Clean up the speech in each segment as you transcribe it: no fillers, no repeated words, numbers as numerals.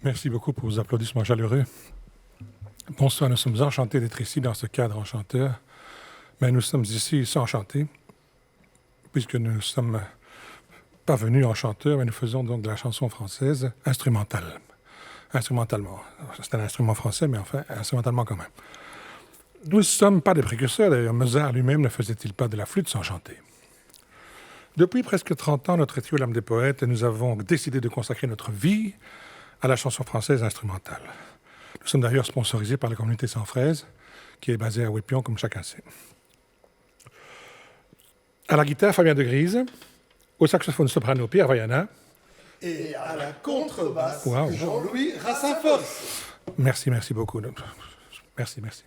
Merci beaucoup pour vos applaudissements chaleureux. Bonsoir, nous sommes enchantés d'être ici dans ce cadre enchanteur. Mais nous sommes ici sans chanter, puisque nous ne sommes pas venus en chanteur, mais nous faisons donc de la chanson française instrumentale. Instrumentalement. C'est un instrument français, mais enfin, instrumentalement quand même. Nous ne sommes pas des précurseurs, d'ailleurs. Mozart lui-même ne faisait-il pas de la flûte sans chanter? Depuis presque 30 ans, notre trio L'âme des poètes, nous avons décidé de consacrer notre vie à la chanson française instrumentale. Nous sommes d'ailleurs sponsorisés par la communauté Sans Fraise, qui est basée à Ouépion, comme chacun sait. À la guitare, Fabien de Grise. Au saxophone soprano, Pierre Vaiana. Et à la contrebasse, Wow. Jean-Louis Rassinfos. Merci beaucoup. Merci.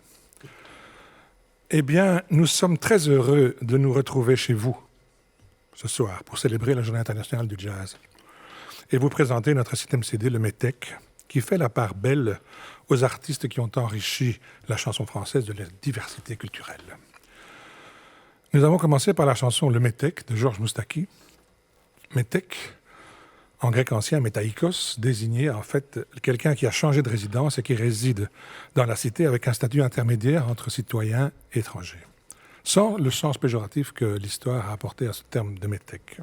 Eh bien, nous sommes très heureux de nous retrouver chez vous ce soir pour célébrer la Journée internationale du jazz et vous présenter notre 7e CD, le METEC, qui fait la part belle aux artistes qui ont enrichi la chanson française de la diversité culturelle. Nous avons commencé par la chanson Le METEC de Georges Moustaki. METEC, en grec ancien, métaïkos, désignait en fait quelqu'un qui a changé de résidence et qui réside dans la cité avec un statut intermédiaire entre citoyens et étrangers, sans le sens péjoratif que l'histoire a apporté à ce terme de métèque.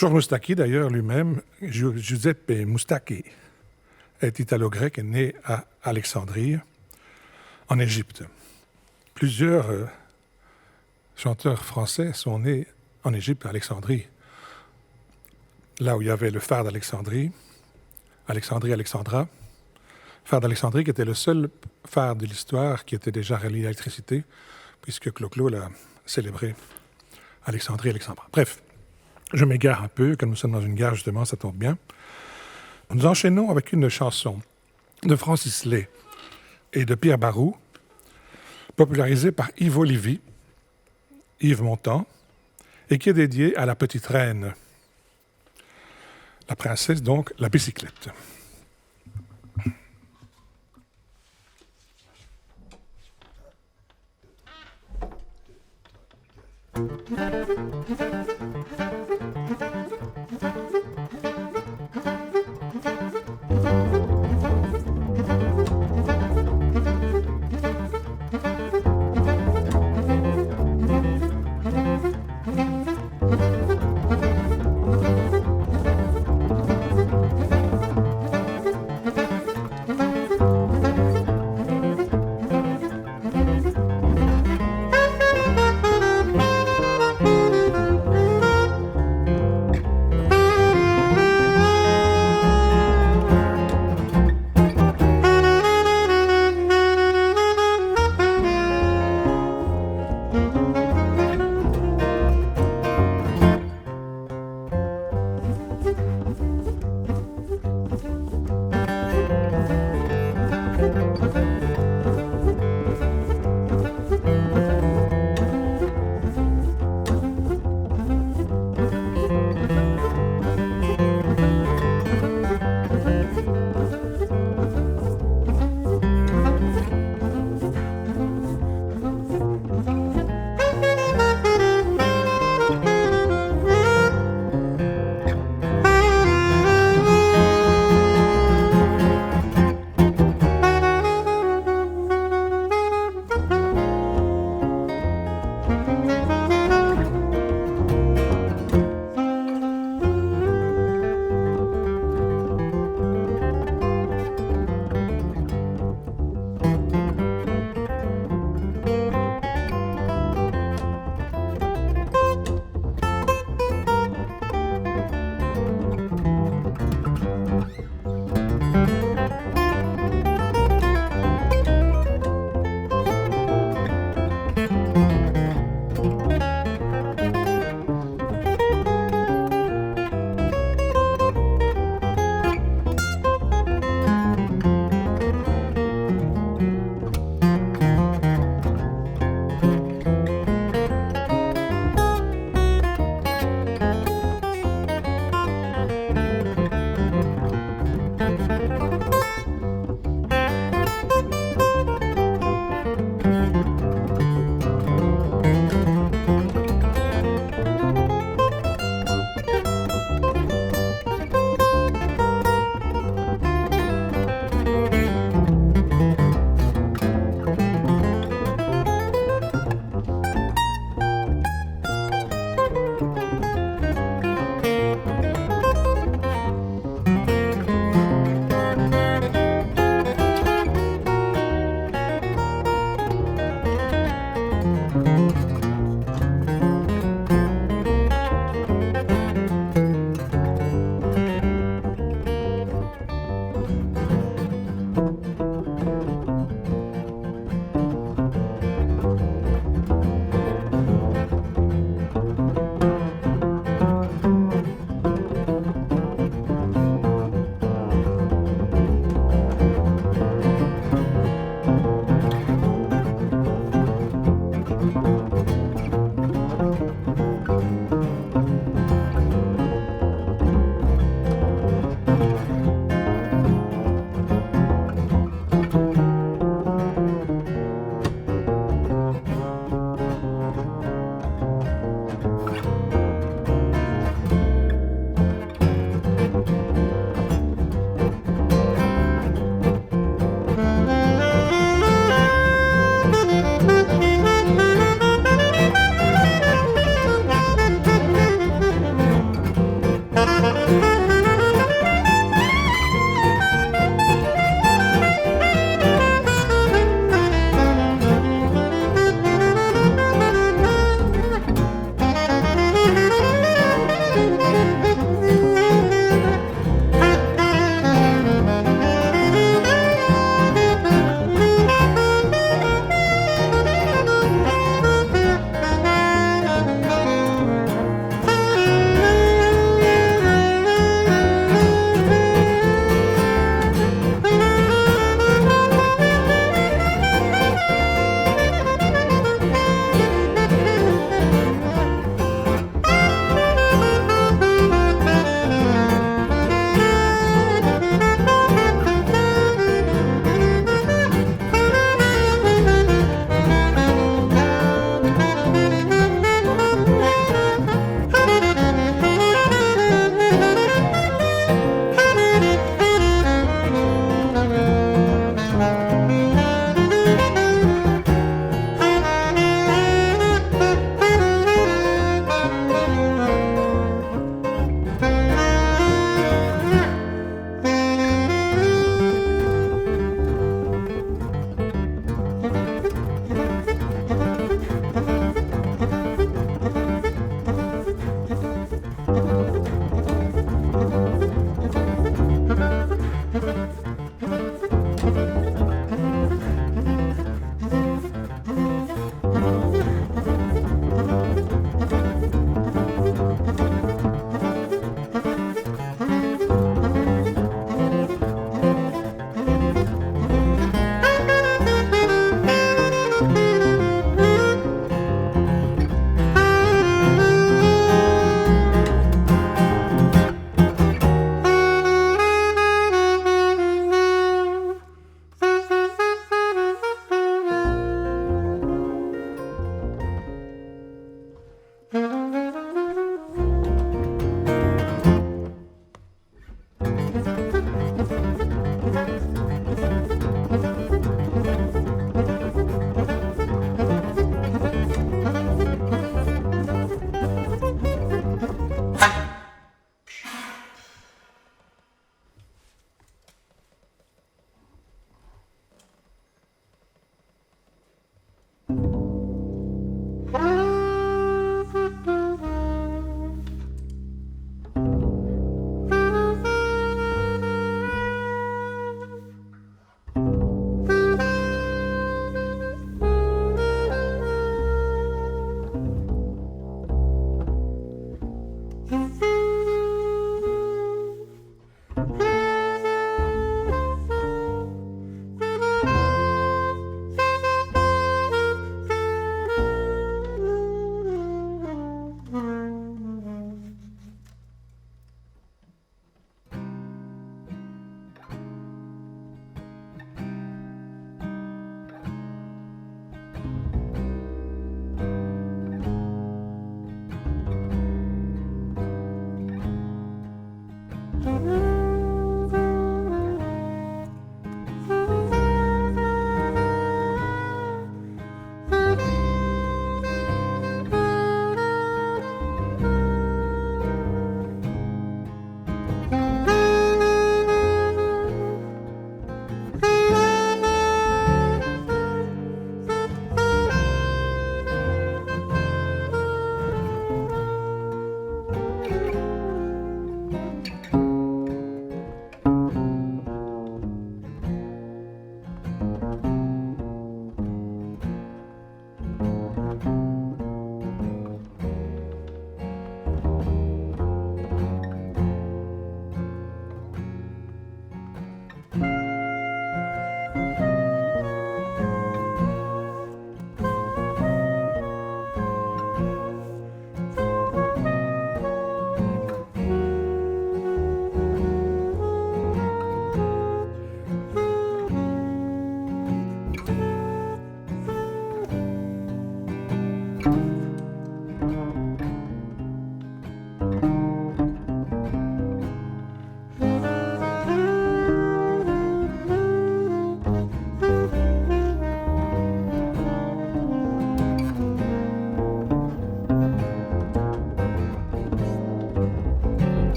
Georges Moustaki, d'ailleurs, lui-même, Giuseppe Moustaki, est italo-grec et né à Alexandrie, en Égypte. Plusieurs chanteurs français sont nés en Égypte, à Alexandrie, là où il y avait le phare d'Alexandrie, Alexandra, phare d'Alexandrie qui était le seul phare de l'histoire qui était déjà relié à l'électricité, puisque Clo-Clo l'a célébré, Alexandra. Bref, je m'égare un peu, comme nous sommes dans une gare justement, ça tombe bien. Nous enchaînons avec une chanson de Francis Lay et de Pierre Barou, popularisée par Yves Montand, et qui est dédiée à la petite reine, la princesse, donc, la bicyclette.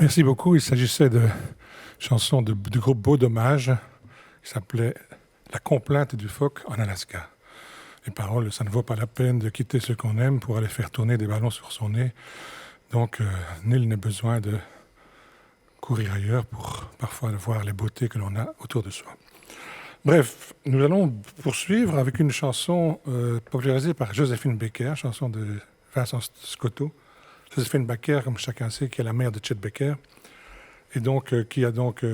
Merci beaucoup. Il s'agissait de chanson du groupe Beau Dommage qui s'appelait La complainte du phoque en Alaska. Les paroles, ça ne vaut pas la peine de quitter ce qu'on aime pour aller faire tourner des ballons sur son nez. Donc, nul n'est besoin de courir ailleurs pour parfois voir les beautés que l'on a autour de soi. Bref, nous allons poursuivre avec une chanson popularisée par Joséphine Baker, chanson de Vincent Scotto. Joséphine Baker, comme chacun sait, qui est la mère de Chet Baker, et donc qui a donc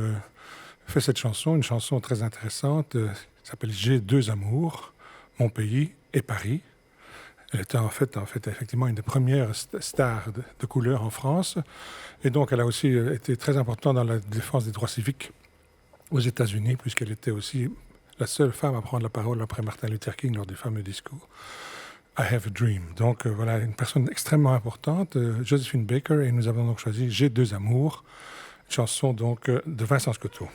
fait cette chanson, une chanson très intéressante, qui s'appelle J'ai deux amours, mon pays et Paris. Elle était en fait effectivement une des premières stars de couleur en France, et donc elle a aussi été très importante dans la défense des droits civiques aux États-Unis, puisqu'elle était aussi la seule femme à prendre la parole après Martin Luther King lors du fameux discours I Have a Dream. Donc voilà, une personne extrêmement importante, Joséphine Baker, et nous avons donc choisi J'ai deux amours, une chanson donc de Vincent Scotto.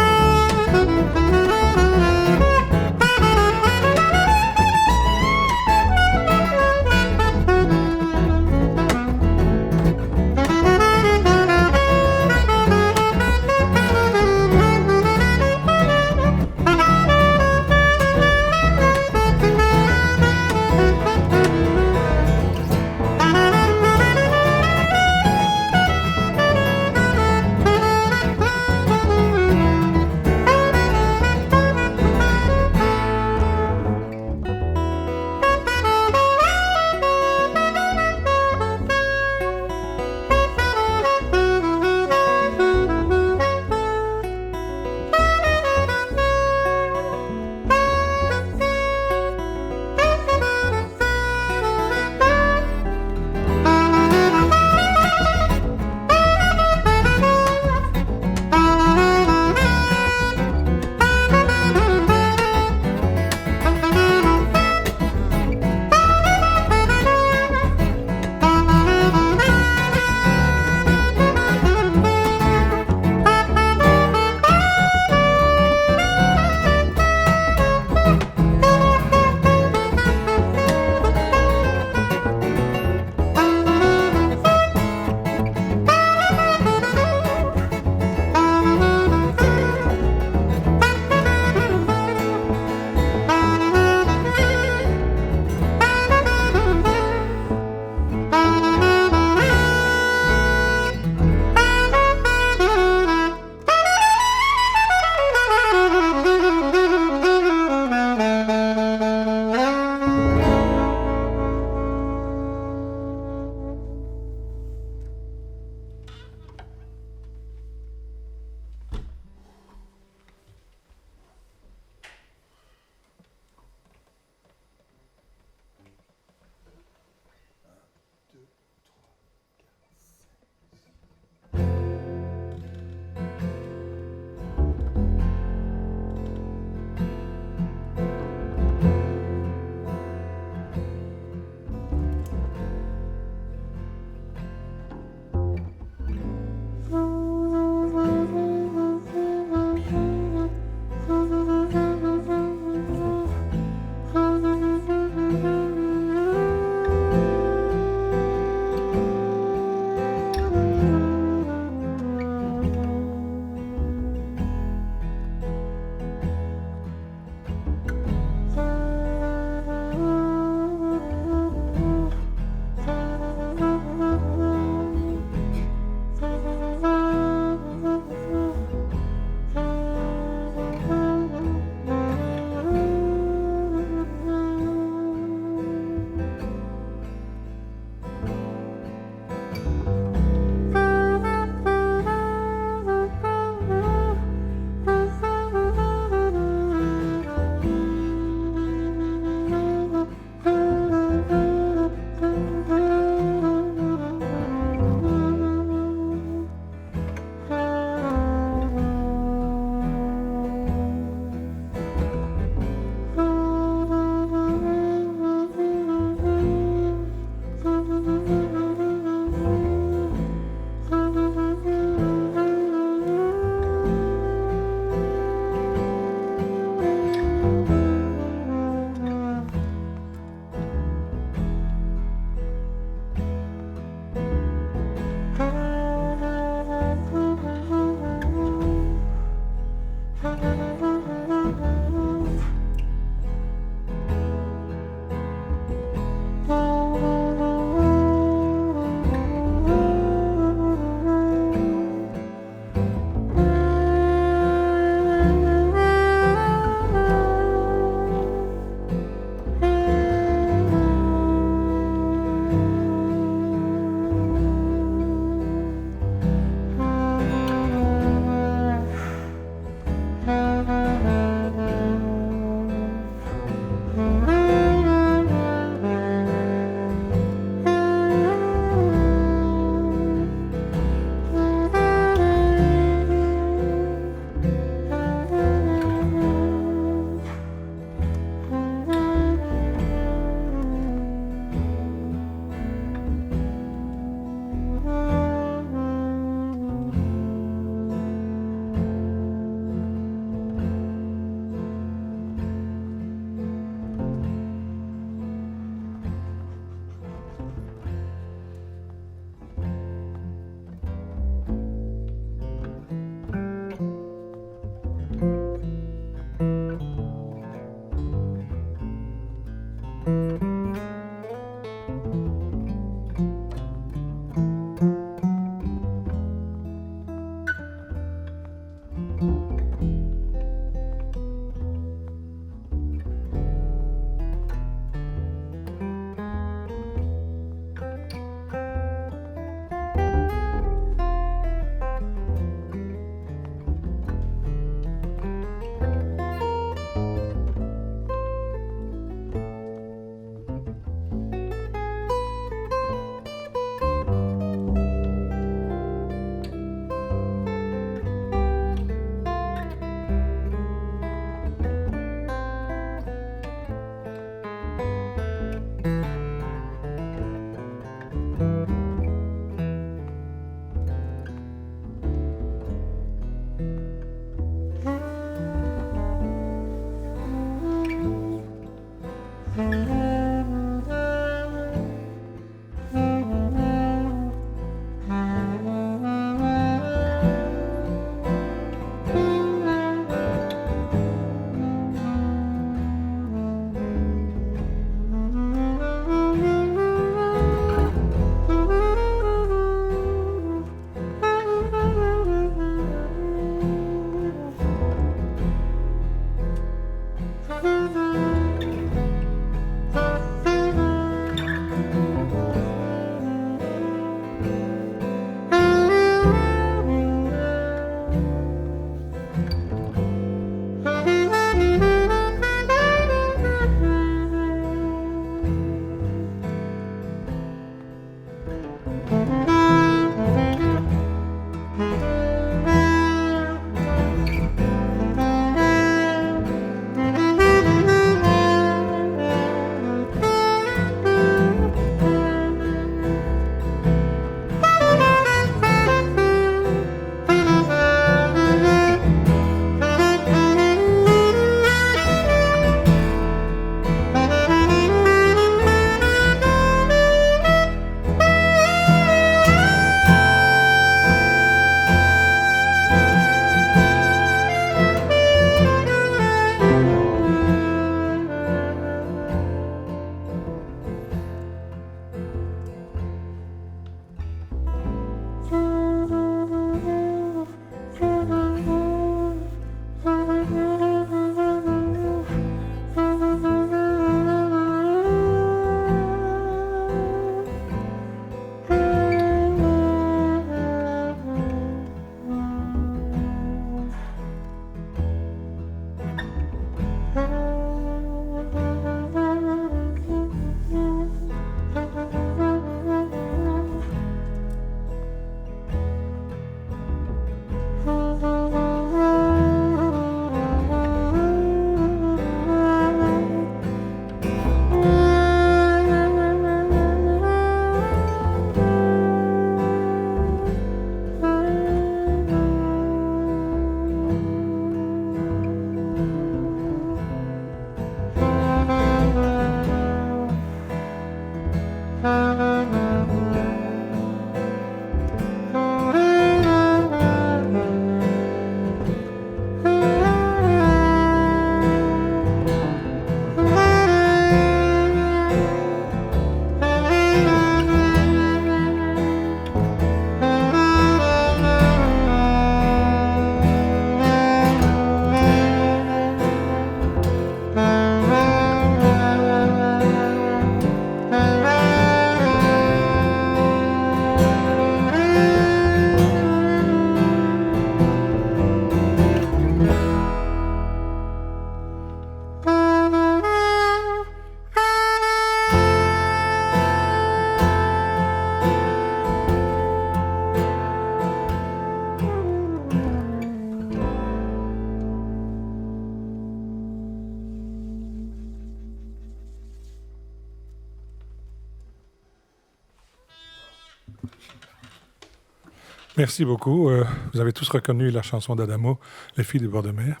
Merci beaucoup. Vous avez tous reconnu la chanson d'Adamo, Les filles du bord de mer.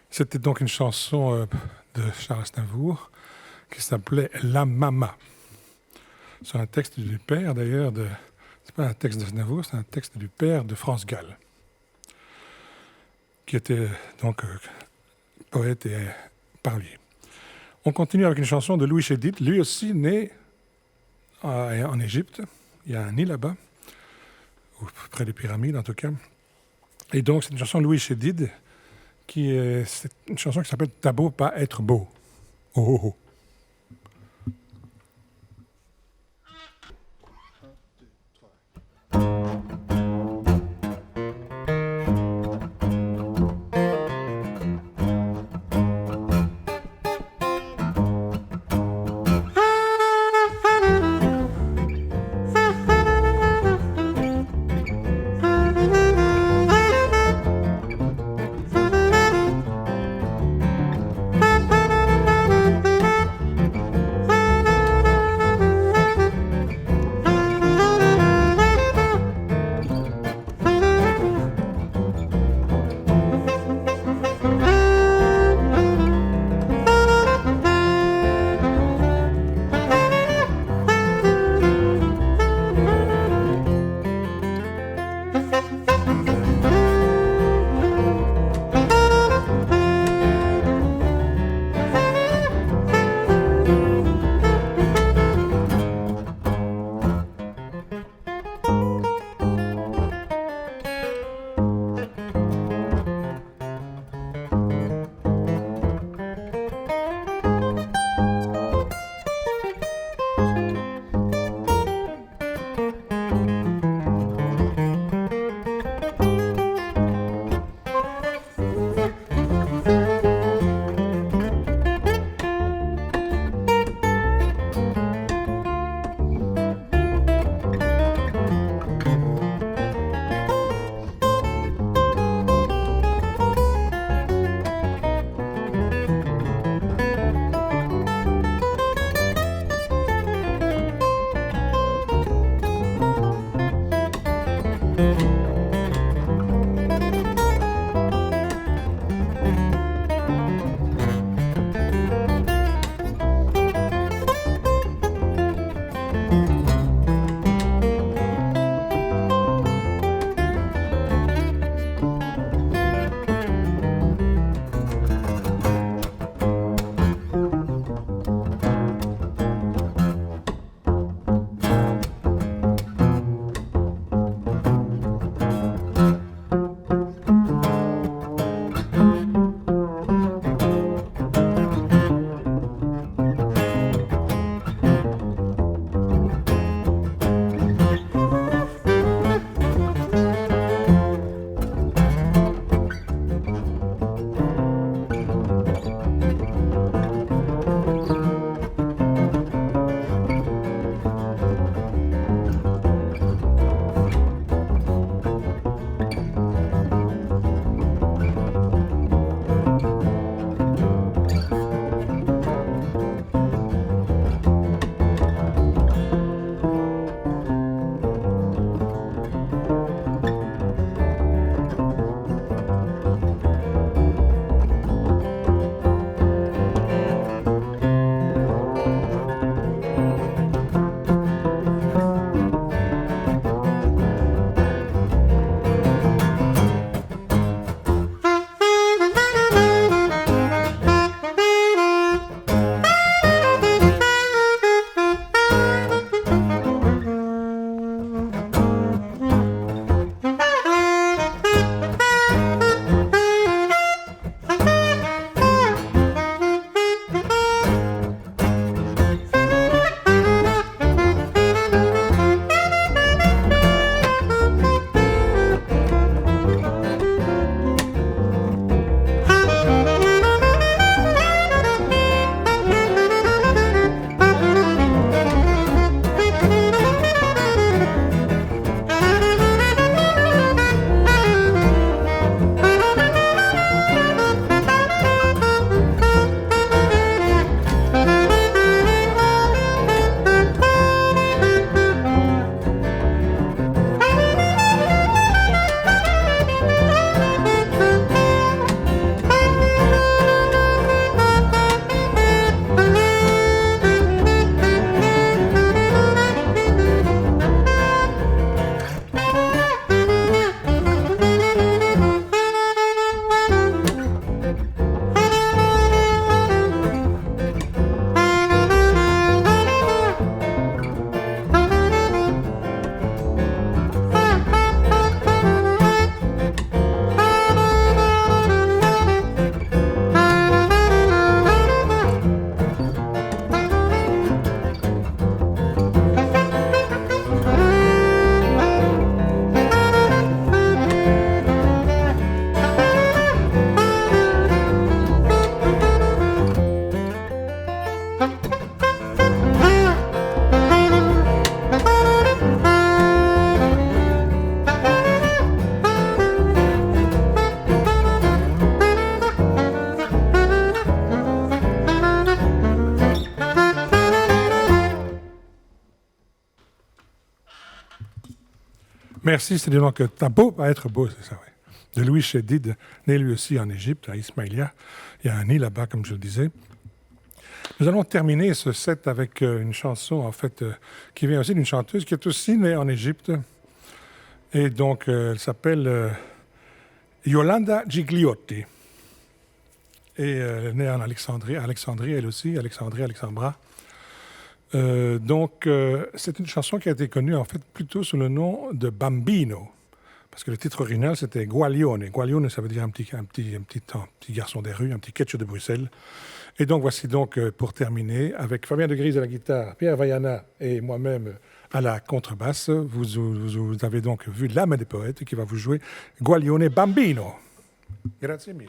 C'était donc une chanson de Charles Aznavour qui s'appelait La Mama. C'est un texte du père, d'ailleurs, c'est pas un texte d'Aznavour, c'est un texte du père de France Gall, qui était donc poète et parolier. On continue avec une chanson de Louis Chédid, lui aussi né en Égypte. Il y a un nid là-bas, ou près des pyramides en tout cas. Et donc c'est une chanson de Louis Chédid, c'est une chanson qui s'appelle « T'as beau pas être beau ». Oh, oh, oh. Merci, c'est donc t'as beau à être beau, c'est ça, oui. De Louis Chédid, né lui aussi en Égypte, à Ismaïlia. Il y a un nid là-bas, comme je le disais. Nous allons terminer ce set avec une chanson, en fait, qui vient aussi d'une chanteuse qui est aussi née en Égypte. Et donc, elle s'appelle Yolanda Gigliotti. Et elle est née en Alexandrie, elle aussi, Alexandra. Donc, c'est une chanson qui a été connue, en fait, plutôt sous le nom de Bambino. Parce que le titre original, c'était Guaglione. Guaglione, ça veut dire un petit garçon des rues, un petit ketch de Bruxelles. Et donc, voici donc, pour terminer, avec Fabien de Grise à la guitare, Pierre Vaiana et moi-même à la contrebasse, vous avez donc vu l'âme des poètes qui va vous jouer Guaglione Bambino. Grazie mille.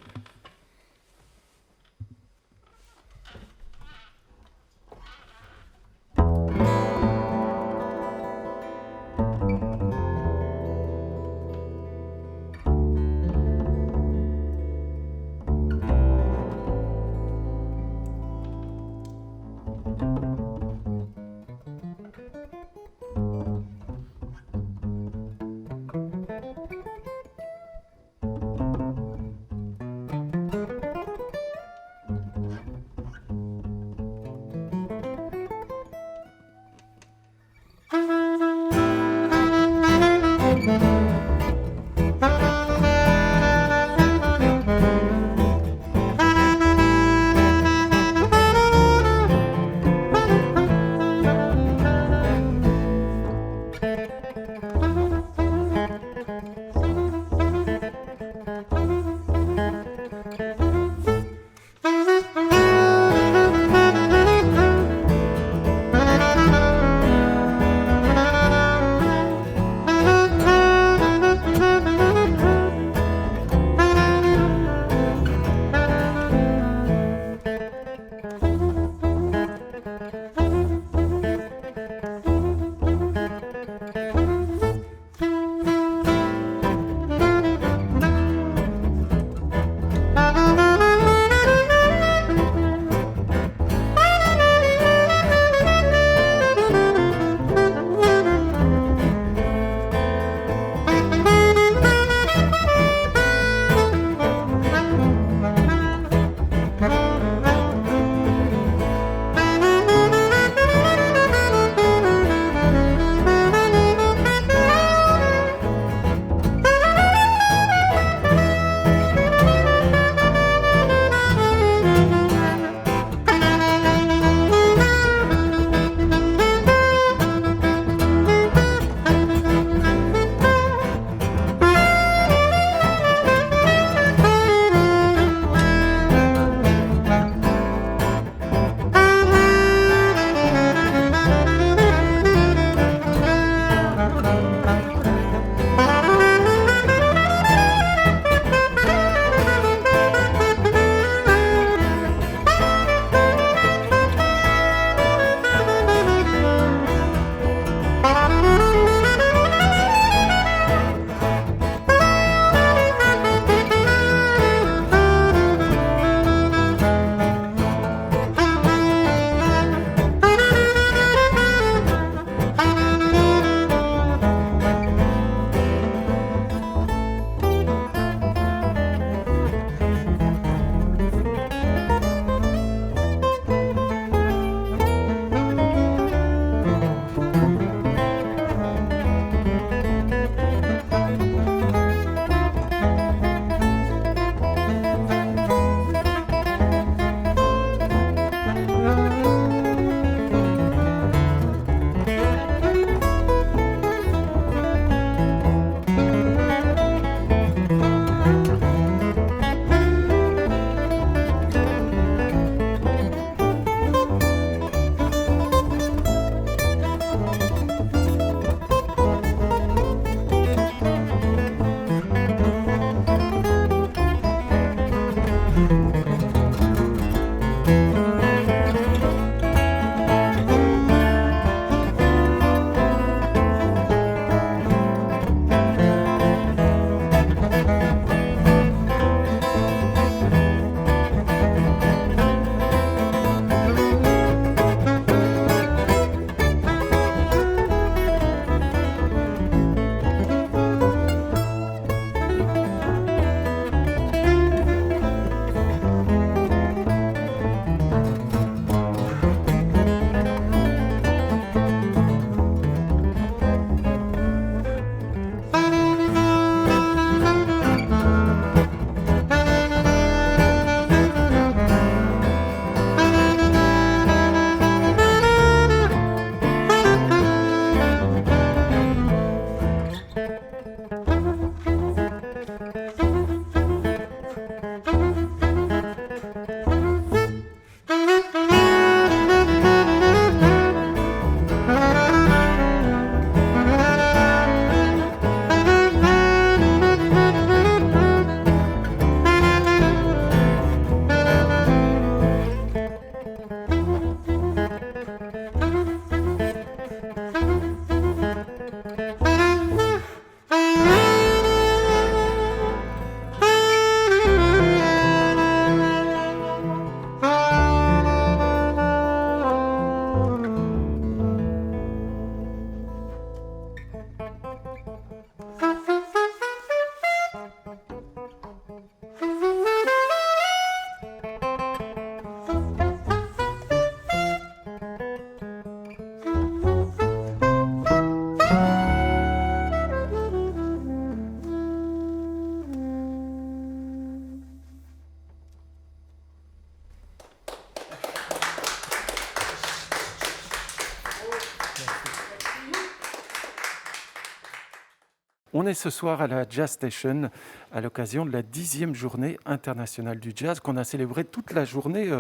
On est ce soir à la Jazz Station à l'occasion de la 10e journée internationale du jazz qu'on a célébrée toute la journée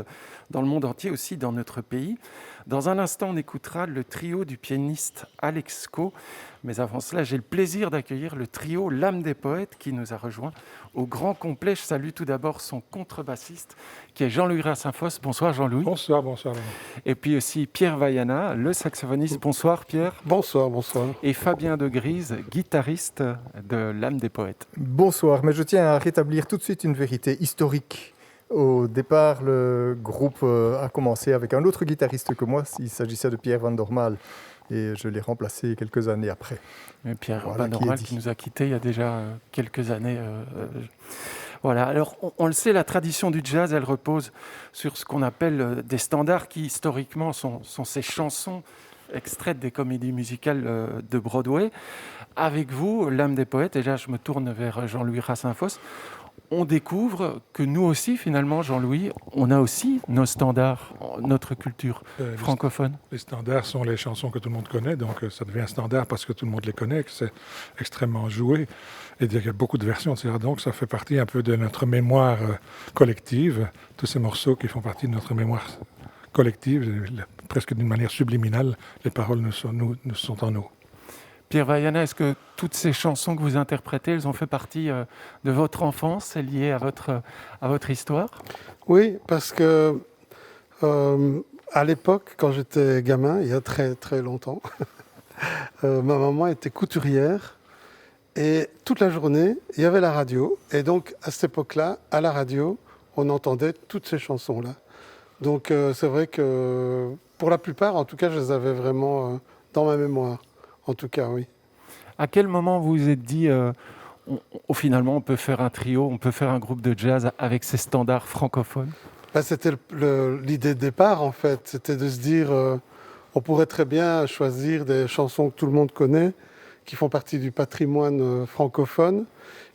dans le monde entier, aussi dans notre pays. Dans un instant, on écoutera le trio du pianiste Alex Coe. Mais avant cela, j'ai le plaisir d'accueillir le trio L'Âme des Poètes qui nous a rejoints au grand complet. Je salue tout d'abord son contrebassiste qui est Jean-Louis Rassinfos. Bonsoir Jean-Louis. Bonsoir, bonsoir. Et puis aussi Pierre Vaiana, le saxophoniste. Bonsoir Pierre. Bonsoir, bonsoir. Et Fabien de Grise, guitariste de L'Âme des Poètes. Bonsoir, mais je tiens à rétablir tout de suite une vérité historique. Au départ, le groupe a commencé avec un autre guitariste que moi, il s'agissait de Pierre Van Dormael, et je l'ai remplacé quelques années après. Et Pierre Voilà, Van Dormael qui nous a quittés il y a déjà quelques années. Voilà, alors on le sait, la tradition du jazz, elle repose sur ce qu'on appelle des standards qui historiquement sont ces chansons extraites des comédies musicales de Broadway. Avec vous, L'Âme des Poètes, et là je me tourne vers Jean-Louis Rassinfos, on découvre que nous aussi, finalement, Jean-Louis, on a aussi nos standards, notre culture francophone. Les standards sont les chansons que tout le monde connaît, donc ça devient un standard parce que tout le monde les connaît, que c'est extrêmement joué, et il y a beaucoup de versions, etc. Donc ça fait partie un peu de notre mémoire collective, tous ces morceaux qui font partie de notre mémoire collective, presque d'une manière subliminale, les paroles nous sont en nous. Pierre Vaiana, est-ce que toutes ces chansons que vous interprétez, elles ont fait partie de votre enfance, c'est lié à votre histoire? Oui, parce que à l'époque, quand j'étais gamin, il y a très très longtemps, ma maman était couturière et toute la journée, il y avait la radio. Et donc, à cette époque-là, à la radio, on entendait toutes ces chansons-là. Donc, c'est vrai que pour la plupart, en tout cas, je les avais vraiment dans ma mémoire. En tout cas, oui. À quel moment vous vous êtes dit, finalement, on peut faire un trio, on peut faire un groupe de jazz avec ces standards francophones? C'était l'idée de départ, en fait. C'était de se dire, on pourrait très bien choisir des chansons que tout le monde connaît, qui font partie du patrimoine francophone,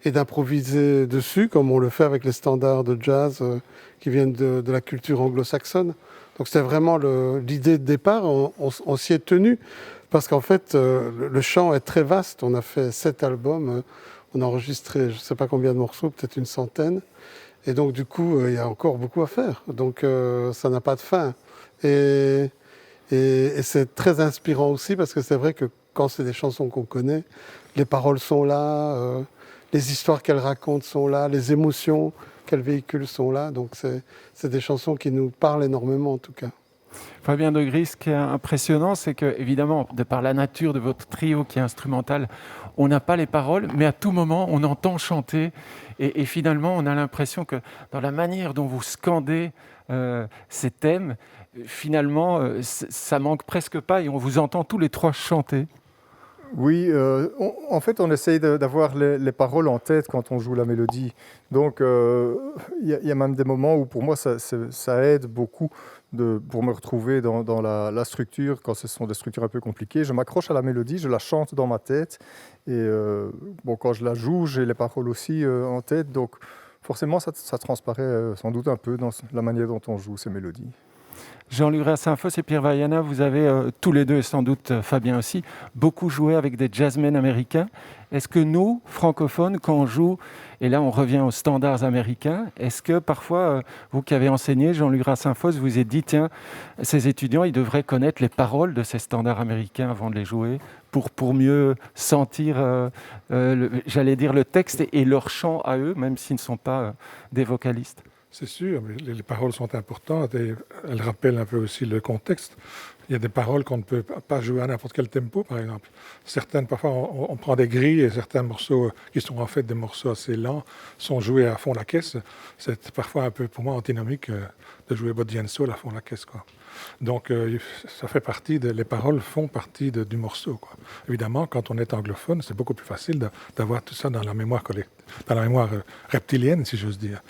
et d'improviser dessus, comme on le fait avec les standards de jazz qui viennent de la culture anglo-saxonne. Donc c'était vraiment l'idée de départ, on s'y est tenu. Parce qu'en fait, le chant est très vaste. On a fait 7 albums, on a enregistré je ne sais pas combien de morceaux, peut-être une centaine. Et donc, du coup, il y a encore beaucoup à faire. Donc, ça n'a pas de fin. Et c'est très inspirant aussi, parce que c'est vrai que quand c'est des chansons qu'on connaît, les paroles sont là, les histoires qu'elles racontent sont là, les émotions qu'elles véhiculent sont là. Donc, c'est des chansons qui nous parlent énormément, en tout cas. Fabien de Gris, ce qui est impressionnant, c'est que, évidemment, de par la nature de votre trio qui est instrumental, on n'a pas les paroles, mais à tout moment, on entend chanter. Et finalement, on a l'impression que dans la manière dont vous scandez ces thèmes, finalement, ça manque presque pas et on vous entend tous les trois chanter. Oui, en fait, on essaye d'avoir les paroles en tête quand on joue la mélodie. Donc, il y a même des moments où, pour moi, ça aide beaucoup pour me retrouver dans la structure, quand ce sont des structures un peu compliquées. Je m'accroche à la mélodie, je la chante dans ma tête. Et quand je la joue, j'ai les paroles aussi en tête. Donc, forcément, ça transparaît sans doute un peu dans la manière dont on joue ces mélodies. Jean-Louis Rassinfos et Pierre Vaiana, vous avez tous les deux, et sans doute Fabien aussi, beaucoup joué avec des jazzmen américains. Est-ce que nous, francophones, quand on joue, et là on revient aux standards américains, est-ce que parfois, vous qui avez enseigné, Jean-Louis Rassinfos, vous êtes dit, tiens, ces étudiants, ils devraient connaître les paroles de ces standards américains avant de les jouer, pour mieux sentir, j'allais dire, le texte et leur chant à eux, même s'ils ne sont pas des vocalistes? C'est sûr, mais les paroles sont importantes et elles rappellent un peu aussi le contexte. Il y a des paroles qu'on ne peut pas jouer à n'importe quel tempo, par exemple. Certaines, parfois, on prend des grilles et certains morceaux, qui sont en fait des morceaux assez lents, sont joués à fond la caisse. C'est parfois un peu, pour moi, antinomique de jouer body and soul à fond la caisse, quoi. Donc, ça fait partie les paroles font partie du morceau, quoi. Évidemment, quand on est anglophone, c'est beaucoup plus facile d'avoir tout ça dans la mémoire dans la mémoire reptilienne, si j'ose dire.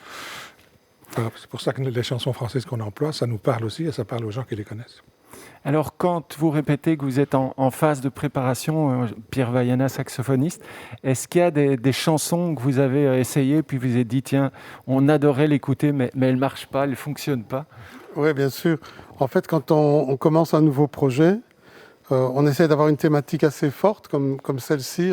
C'est pour ça que les chansons françaises qu'on emploie, ça nous parle aussi et ça parle aux gens qui les connaissent. Alors, quand vous répétez que vous êtes en phase de préparation, Pierre Vaiana, saxophoniste, est-ce qu'il y a des chansons que vous avez essayées, puis vous vous êtes dit, tiens, on adorait l'écouter, mais elle ne marche pas, elle ne fonctionne pas? Oui, bien sûr. En fait, quand on commence un nouveau projet, on essaie d'avoir une thématique assez forte, comme celle-ci,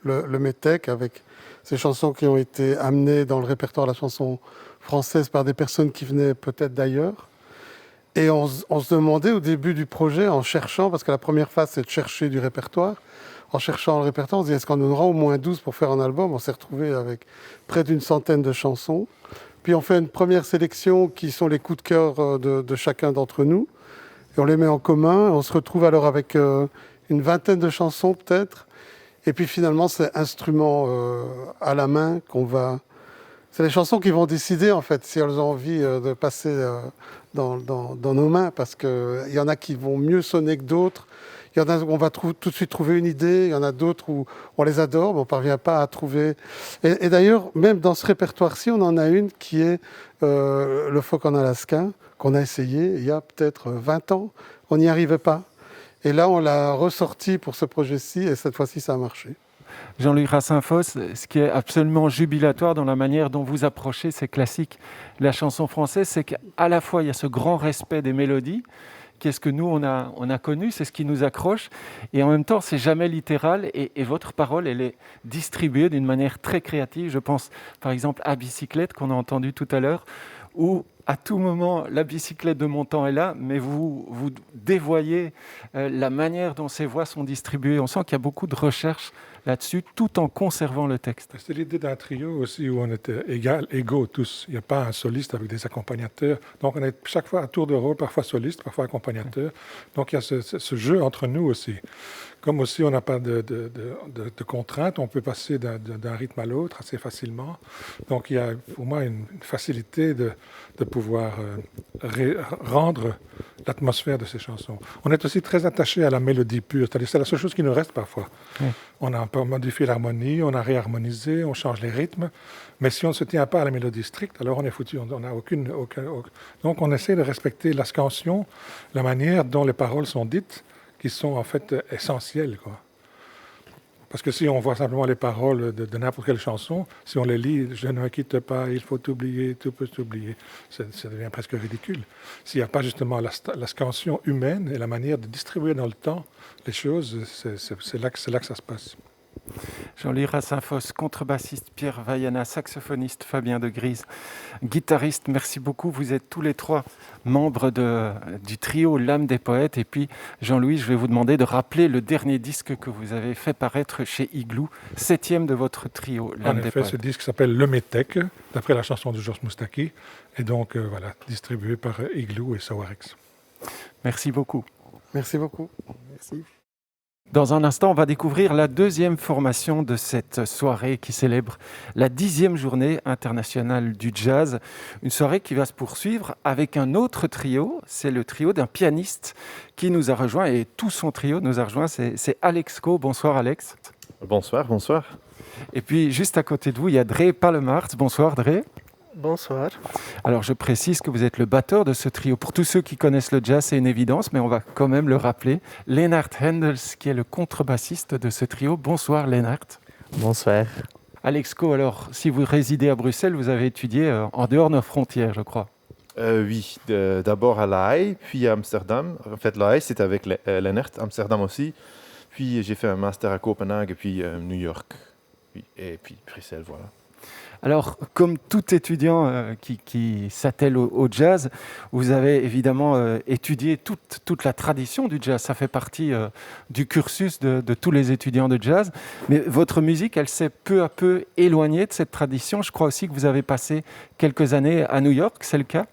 le METEC, avec ces chansons qui ont été amenées dans le répertoire de la chanson française par des personnes qui venaient peut-être d'ailleurs. Et on se demandait au début du projet, en cherchant, parce que la première phase, c'est de chercher du répertoire. En cherchant le répertoire, on se dit, est-ce qu'on en aura au moins 12 pour faire un album? On s'est retrouvé avec près d'une centaine de chansons. Puis on fait une première sélection qui sont les coups de cœur de chacun d'entre nous. Et on les met en commun. On se retrouve alors avec une vingtaine de chansons peut-être. Et puis finalement, c'est instrument à la main qu'on va... C'est les chansons qui vont décider, en fait, si elles ont envie de passer dans nos mains, parce qu'il y en a qui vont mieux sonner que d'autres. Il y en a où on va tout de suite trouver une idée. Il y en a d'autres où on les adore, mais on ne parvient pas à trouver... Et d'ailleurs, même dans ce répertoire-ci, on en a une qui est le phoque en Alaska, qu'on a essayé il y a peut-être 20 ans. On n'y arrivait pas. Et là, on l'a ressorti pour ce projet-ci, et cette fois-ci, ça a marché. Jean-Louis Rassin-Fosse, ce qui est absolument jubilatoire dans la manière dont vous approchez ces classiques de la chanson française, c'est qu'à la fois il y a ce grand respect des mélodies, qu'est-ce que nous on a connu, c'est ce qui nous accroche, et en même temps c'est jamais littéral, et votre parole elle est distribuée d'une manière très créative. Je pense par exemple à Bicyclette qu'on a entendu tout à l'heure, où à tout moment la bicyclette de mon temps est là, mais vous dévoyez la manière dont ces voix sont distribuées. On sent qu'il y a beaucoup de recherche là-dessus, tout en conservant le texte. C'est l'idée d'un trio aussi où on était égaux tous. Il n'y a pas un soliste avec des accompagnateurs. Donc on est chaque fois à tour de rôle, parfois soliste, parfois accompagnateur. Donc il y a ce jeu entre nous aussi. Comme aussi on n'a pas de contraintes, on peut passer d'un rythme à l'autre assez facilement. Donc il y a pour moi une facilité de pouvoir rendre l'atmosphère de ces chansons. On est aussi très attaché à la mélodie pure, c'est-à-dire c'est la seule chose qui nous reste parfois. Oui. On a un peu modifié l'harmonie, on a réharmonisé, on change les rythmes, mais si on ne se tient pas à la mélodie stricte, alors on est foutu, on n'a aucune... Donc on essaie de respecter la scansion, la manière dont les paroles sont dites, qui sont en fait essentielles, quoi. Parce que si on voit simplement les paroles de n'importe quelle chanson, si on les lit, « Je ne me quitte pas, il faut t'oublier, tout peut t'oublier », ça devient presque ridicule. S'il n'y a pas justement la scansion humaine et la manière de distribuer dans le temps les choses, c'est là que ça se passe. Jean-Louis Rassin-Fosse, contrebassiste, Pierre Vaiana, saxophoniste, Fabien de Grise, guitariste, merci beaucoup. Vous êtes tous les trois membres du trio L'âme des poètes. Et puis, Jean-Louis, je vais vous demander de rappeler le dernier disque que vous avez fait paraître chez Igloo, 7e de votre trio L'âme des poètes. En effet, ce disque s'appelle Le Métèque, d'après la chanson de Georges Moustaki, et donc voilà, distribué par Igloo et Sawarex. Merci beaucoup. Merci beaucoup. Merci. Dans un instant, on va découvrir la deuxième formation de cette soirée qui célèbre la 10e journée internationale du jazz. Une soirée qui va se poursuivre avec un autre trio. C'est le trio d'un pianiste qui nous a rejoint, et tout son trio nous a rejoint. C'est Alex Coe. Bonsoir Alex. Bonsoir, bonsoir. Et puis juste à côté de vous, il y a Dre Pallemart. Bonsoir Dre. Bonsoir. Alors je précise que vous êtes le batteur de ce trio. Pour tous ceux qui connaissent le jazz, c'est une évidence, mais on va quand même le rappeler. Lennart Hendels, qui est le contrebassiste de ce trio. Bonsoir Lennart. Bonsoir. Alex Coe, alors si vous résidez à Bruxelles, vous avez étudié en dehors de nos frontières, je crois. Oui, d'abord à La Haye, puis à Amsterdam. En fait, La Haye, c'était avec Lennart, Amsterdam aussi. Puis j'ai fait un master à Copenhague, puis New York. Et puis Bruxelles, voilà. Alors, comme tout étudiant qui s'attelle au jazz, vous avez évidemment étudié toute la tradition du jazz. Ça fait partie du cursus de tous les étudiants de jazz. Mais votre musique, elle s'est peu à peu éloignée de cette tradition. Je crois aussi que vous avez passé quelques années à New York, c'est le cas ?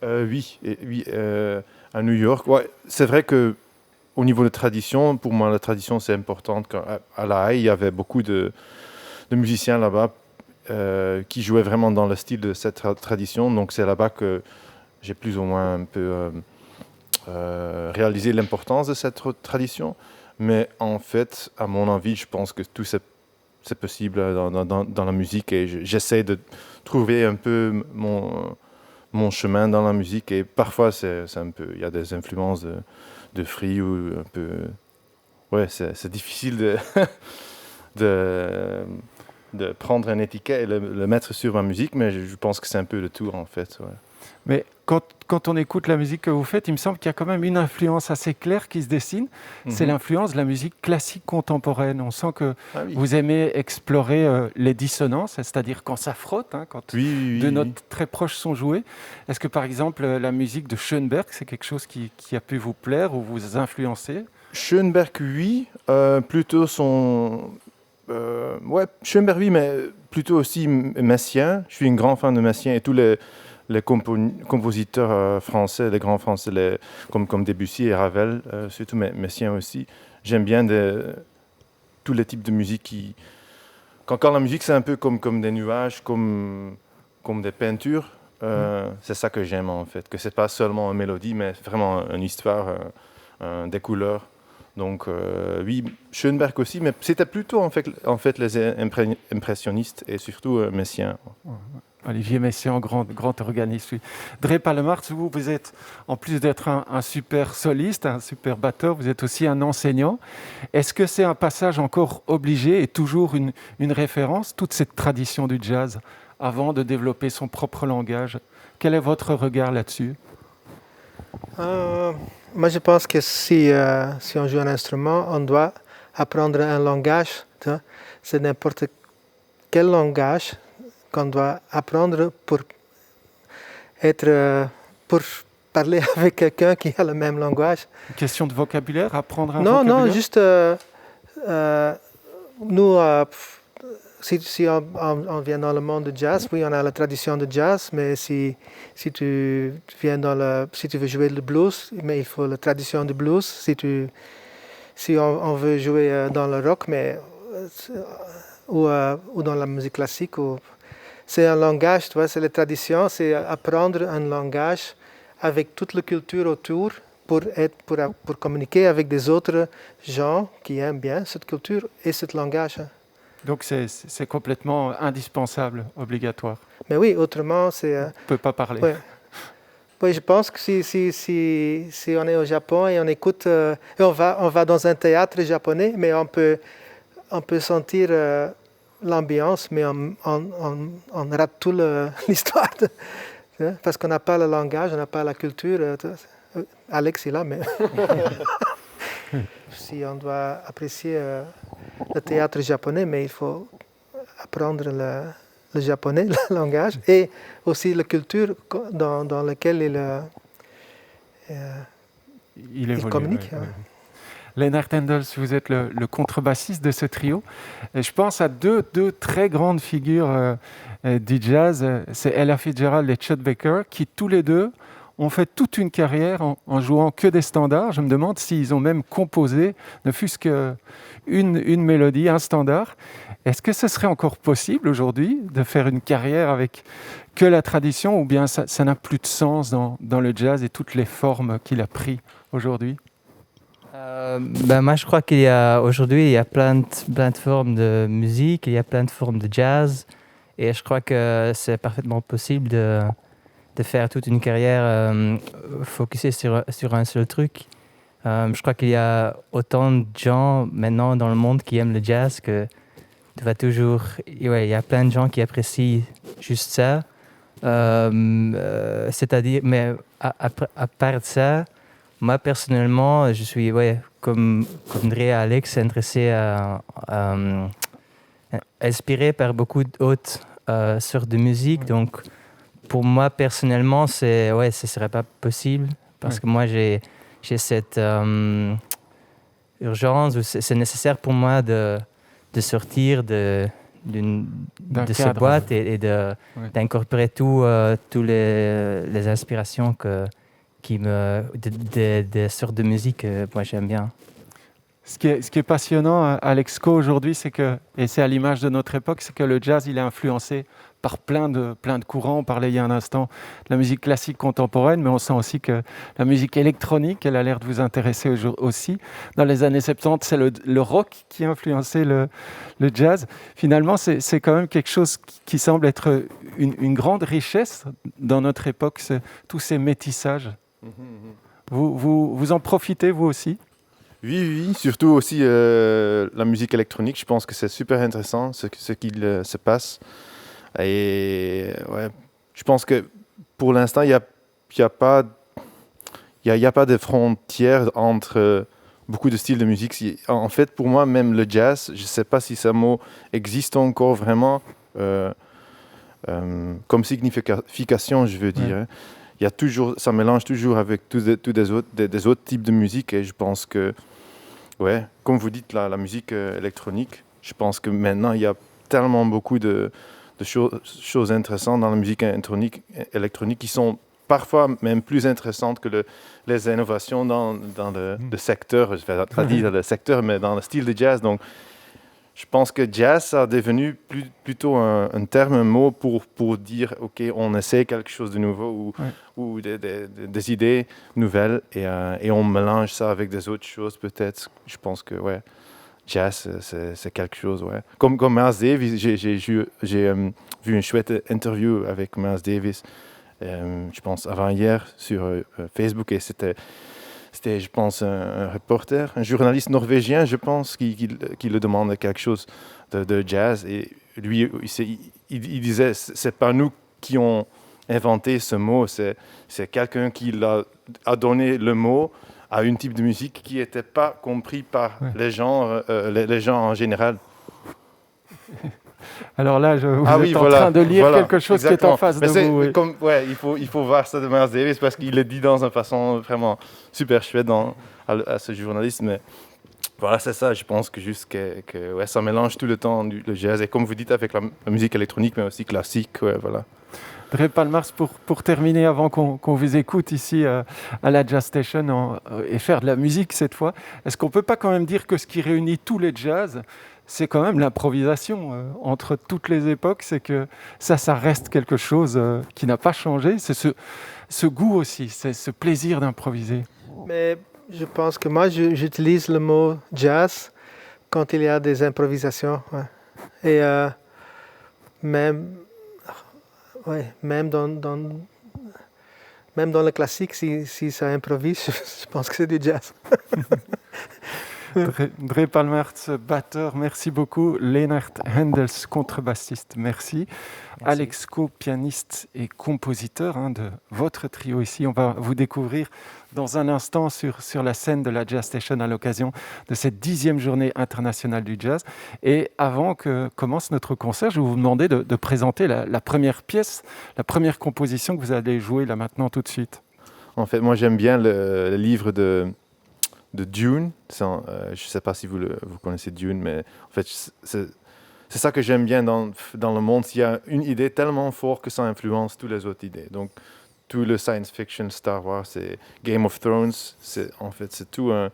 Oui, à New York. Ouais, c'est vrai que au niveau de tradition, pour moi, la tradition, c'est important. À La Haye, il y avait beaucoup de musiciens là-bas qui jouaient vraiment dans le style de cette tradition. Donc c'est là-bas que j'ai plus ou moins un peu réalisé l'importance de cette tradition. Mais en fait, à mon avis, je pense que tout c'est possible dans la musique, et j'essaie de trouver un peu mon chemin dans la musique. Et parfois, c'est un peu, il y a des influences de free ou un peu... Ouais, c'est difficile de prendre une étiquette et le mettre sur ma musique, mais je pense que c'est un peu le tout, en fait. Ouais. Mais quand on écoute la musique que vous faites, il me semble qu'il y a quand même une influence assez claire qui se dessine. C'est l'influence de la musique classique contemporaine. On sent que vous aimez explorer les dissonances, c'est-à-dire quand ça frotte, quand deux notes très proches sont jouées. Est-ce que par exemple la musique de Schoenberg, c'est quelque chose qui a pu vous plaire ou vous influencer? Schoenberg, oui. Plutôt son... Schoenberg, oui, mais plutôt aussi Messiaen. Je suis un grand fan de Messiaen et tous les compositeurs français, les grands français, comme Debussy et Ravel, surtout Messiaen aussi. J'aime bien tous les types de musique quand la musique, c'est un peu comme des nuages, comme des peintures, c'est ça que j'aime en fait. Que c'est pas seulement une mélodie, mais vraiment une histoire, des couleurs. Donc oui, Schoenberg aussi, mais c'était plutôt en fait les impressionnistes et surtout Messiaen. Olivier Messiaen, grand organiste. Oui. Dre Palemarts, vous êtes, en plus d'être un super soliste, un super batteur, vous êtes aussi un enseignant. Est-ce que c'est un passage encore obligé et toujours une référence, toute cette tradition du jazz, avant de développer son propre langage? Quel est votre regard là-dessus? Moi, je pense que si on joue un instrument, on doit apprendre un langage. C'est n'importe quel langage qu'on doit apprendre pour parler avec quelqu'un qui a le même langage. Une question de vocabulaire, apprendre un vocabulaire? Non, juste nous, si on vient dans le monde du jazz, oui, on a la tradition de jazz, mais si tu veux jouer le blues, mais il faut la tradition du blues. Si on veut jouer dans le rock, mais ou dans la musique classique, c'est un langage, tu vois, c'est la tradition, c'est apprendre un langage avec toute la culture autour pour communiquer avec des autres gens qui aiment bien cette culture et ce langage. Donc c'est complètement indispensable, obligatoire. Mais oui, autrement c'est... On ne peut pas parler. Oui, je pense que si on est au Japon et on écoute, on va dans un théâtre japonais, mais on peut sentir l'ambiance, mais on rate toute l'histoire. Parce qu'on n'a pas le langage, on n'a pas la culture. Alex est là, mais... Si on doit apprécier le théâtre japonais, mais il faut apprendre le japonais, le langage, et aussi la culture dans laquelle il communique. Oui. Lennart Hendels, vous êtes le contrebassiste de ce trio. Et je pense à deux très grandes figures du jazz. C'est Ella Fitzgerald et Chet Baker, qui tous les deux ont fait toute une carrière en jouant que des standards. Je me demande s'ils ont même composé, ne fût-ce qu'une mélodie, un standard. Est-ce que ce serait encore possible aujourd'hui de faire une carrière avec que la tradition, ou bien ça n'a plus de sens dans le jazz et toutes les formes qu'il a pris aujourd'hui? Moi, je crois qu'aujourd'hui, il y a plein de formes de musique, il y a plein de formes de jazz. Et je crois que c'est parfaitement possible de faire toute une carrière focusée sur un seul truc. Je crois qu'il y a autant de gens maintenant dans le monde qui aiment le jazz que il y a plein de gens qui apprécient juste ça. C'est-à-dire, mais à part de ça, moi personnellement, je suis comme Dre et Alex, intéressé inspiré par beaucoup d'autres sortes de musique. Donc pour moi personnellement, ce serait pas possible parce que moi j'ai cette urgence, ou c'est nécessaire pour moi de sortir de cette boîte et d'incorporer tous les inspirations des sortes de musique que moi j'aime bien. Ce qui est passionnant à l'Exco aujourd'hui, c'est que, et c'est à l'image de notre époque, c'est que le jazz, il est influencé par plein de courants. On parlait il y a un instant de la musique classique contemporaine, mais on sent aussi que la musique électronique, elle a l'air de vous intéresser aussi. Dans les années 70, c'est le rock qui a influencé le jazz. Finalement, c'est quand même quelque chose qui semble être une grande richesse dans notre époque, tous ces métissages. Vous en profitez, vous aussi? Oui, surtout aussi la musique électronique. Je pense que c'est super intéressant ce qu'il se passe. Et je pense que pour l'instant, il n'y a pas de frontière entre beaucoup de styles de musique. En fait, pour moi, même le jazz, je ne sais pas si ce mot existe encore vraiment comme signification, je veux dire. Il y a toujours, ça mélange toujours avec tous des autres types de musique, et je pense que, ouais, comme vous dites, la musique électronique, je pense que maintenant, il y a tellement beaucoup de choses intéressantes dans la musique électronique qui sont parfois même plus intéressantes que les innovations dans le secteur, je ne vais pas dire le secteur, mais dans le style de jazz. Donc, je pense que jazz a devenu plutôt un terme, un mot pour dire, OK, on essaie quelque chose de nouveau ou des idées nouvelles et on mélange ça avec des autres choses peut-être. Je pense que, ouais, jazz, c'est quelque chose, ouais. Comme Miles Davis, j'ai vu une chouette interview avec Miles Davis, je pense avant-hier sur Facebook, et c'était, je pense, un reporter, un journaliste norvégien, je pense, qui le demande quelque chose de jazz. Et lui, il disait, c'est pas nous qui ont inventé ce mot, c'est quelqu'un qui a donné le mot à un type de musique qui n'était pas compris par les gens en général. Alors là, vous êtes en train de lire quelque chose exactement. Qui est en face de vous. Oui. Il faut voir ça de Miles Davis parce qu'il le dit dans une façon vraiment super chouette à ce journaliste. Mais voilà, c'est ça. Je pense que juste que ça mélange tout le temps le jazz. Et comme vous dites, avec la musique électronique, mais aussi classique. Ouais, voilà. Dre Palmars, pour terminer, avant qu'on vous écoute ici à la Jazz Station et faire de la musique cette fois, est-ce qu'on ne peut pas quand même dire que ce qui réunit tous les jazz, c'est quand même l'improvisation entre toutes les époques, c'est que ça reste quelque chose qui n'a pas changé, c'est ce goût aussi, c'est ce plaisir d'improviser. Mais je pense que moi, j'utilise le mot jazz quand il y a des improvisations. Ouais. Et même dans le classique, si ça improvise, je pense que c'est du jazz. Dre Palmars, batteur, merci beaucoup. Lennart Hendels, contrebassiste, merci. Alex Coe, pianiste et compositeur de votre trio ici. On va vous découvrir dans un instant sur la scène de la Jazz Station à l'occasion de cette 10e journée internationale du jazz. Et avant que commence notre concert, je vais vous demander de présenter la première pièce, la première composition que vous allez jouer là maintenant tout de suite. En fait, moi j'aime bien le livre de Dune. Je ne sais pas si vous connaissez Dune, mais en fait, c'est ça que j'aime bien dans le monde. Il y a une idée tellement forte que ça influence toutes les autres idées. Donc, tout le science fiction, Star Wars, c'est Game of Thrones, c'est tout un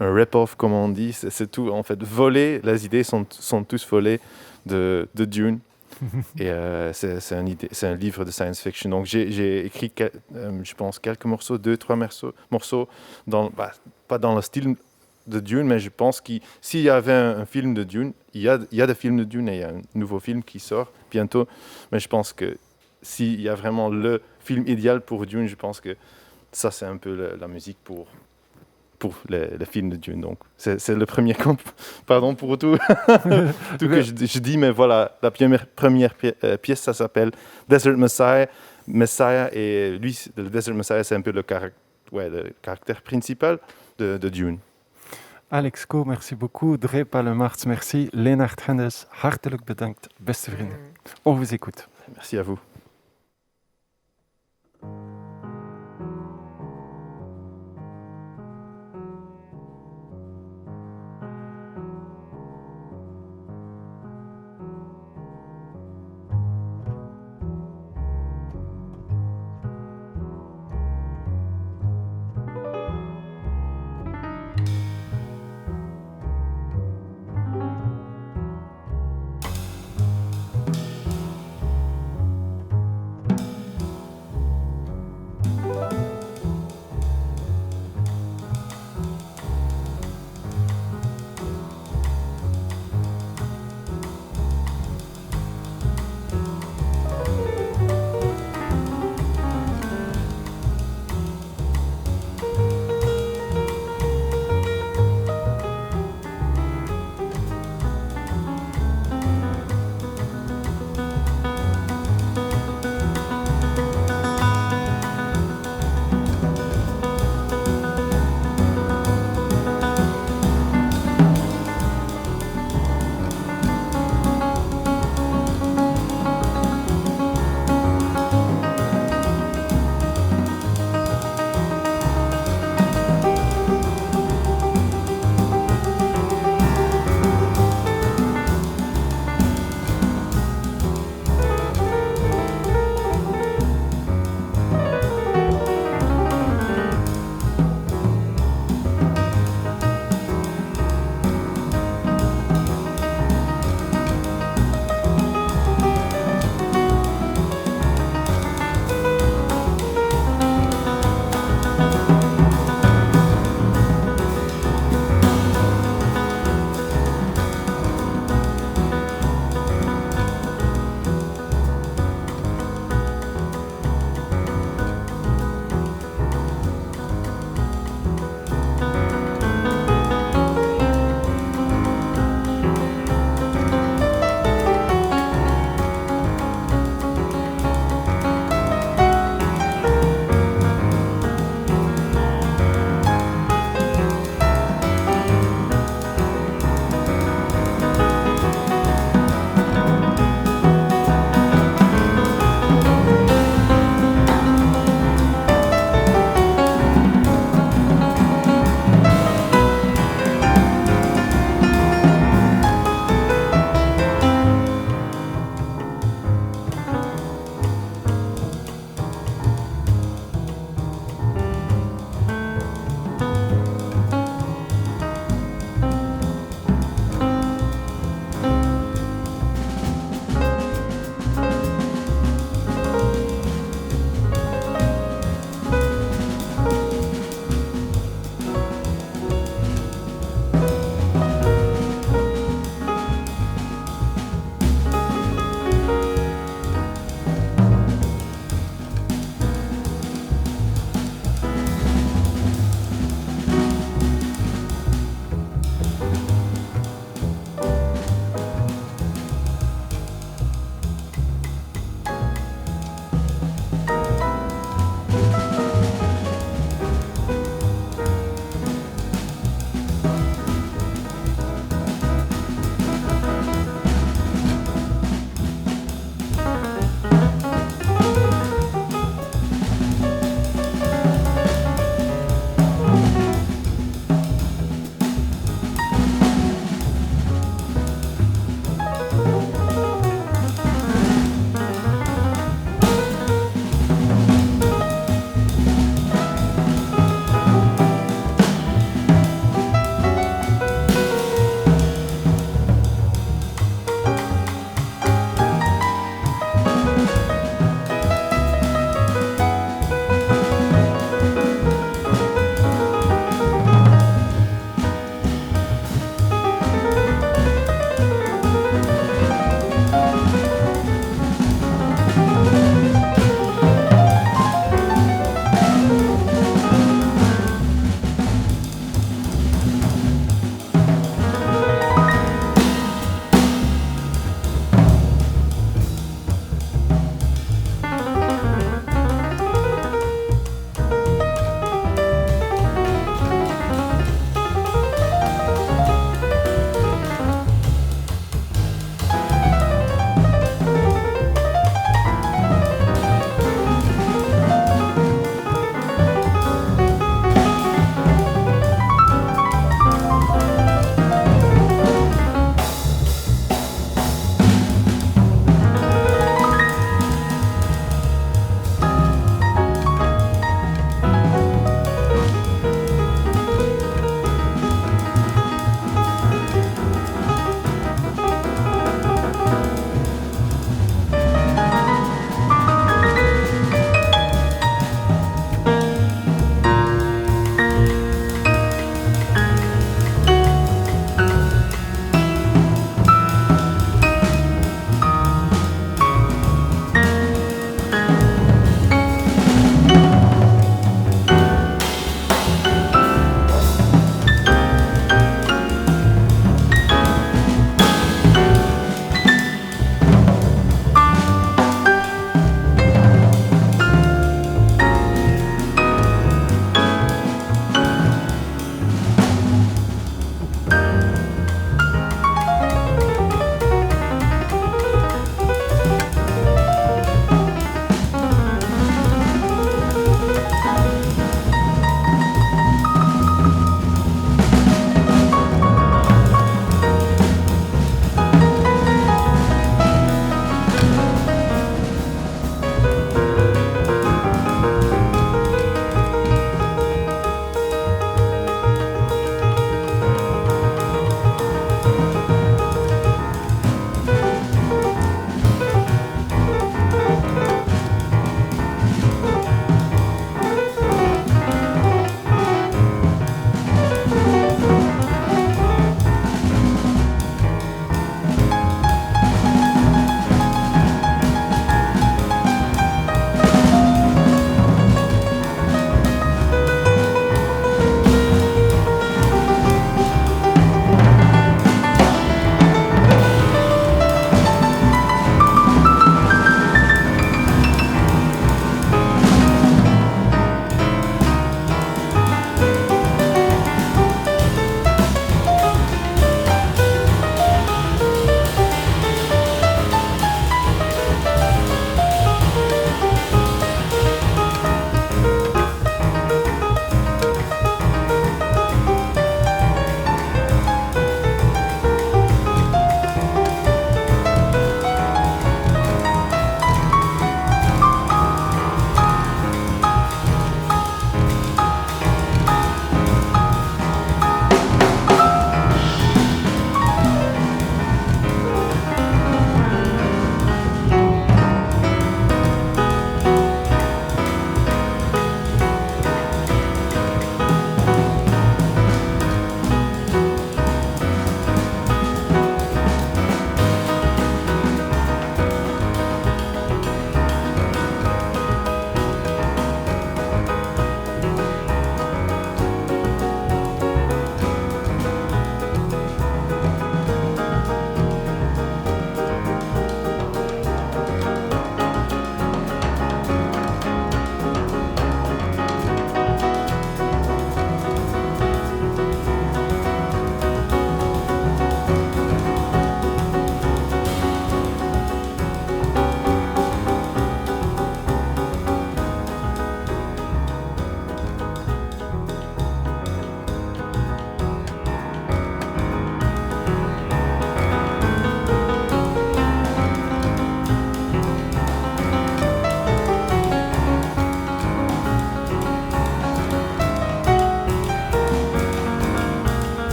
rip-off, comme on dit. C'est tout, en fait, volé. Les idées sont tous volées de Dune. Et c'est un livre de science fiction. Donc, j'ai écrit, je pense, quelques morceaux, 2-3 morceaux, pas dans le style de Dune, mais je pense que s'il y avait un film de Dune, il y a des films de Dune et il y a un nouveau film qui sort bientôt. Mais je pense que s'il y a vraiment le film idéal pour Dune, je pense que ça, c'est un peu la musique pour les films de Dune. Donc, c'est le premier pardon pour tout que je dis, mais voilà, la première pièce, ça s'appelle Desert Messiah, et lui, le Desert Messiah, c'est un peu le caractère principal de Dune. Alex Coe, merci beaucoup. Dre Palmars, merci. Lennart Hendels, hartelijk bedankt, beste vrienden. On vous écoute. Merci à vous.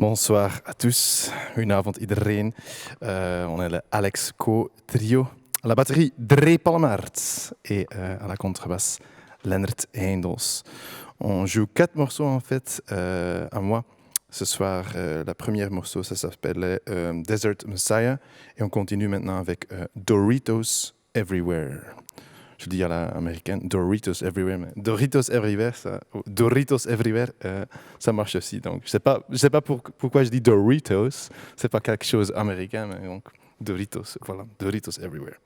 Bonsoir à tous. Goedenavond iedereen. On est le Alex Co trio. À la batterie, Dre Palmaert. Et à la contrebasse, Lennart Eindels. On joue 4 morceaux en fait à moi. Ce soir, la première morceau, ça s'appelle Desert Messiah. Et on continue maintenant avec Doritos Everywhere. Je dis à l'américaine, Doritos Everywhere. Mais Doritos Everywhere, ça marche aussi. Donc, je sais pas pourquoi je dis Doritos. C'est pas quelque chose américain, mais donc Doritos, voilà, Doritos Everywhere.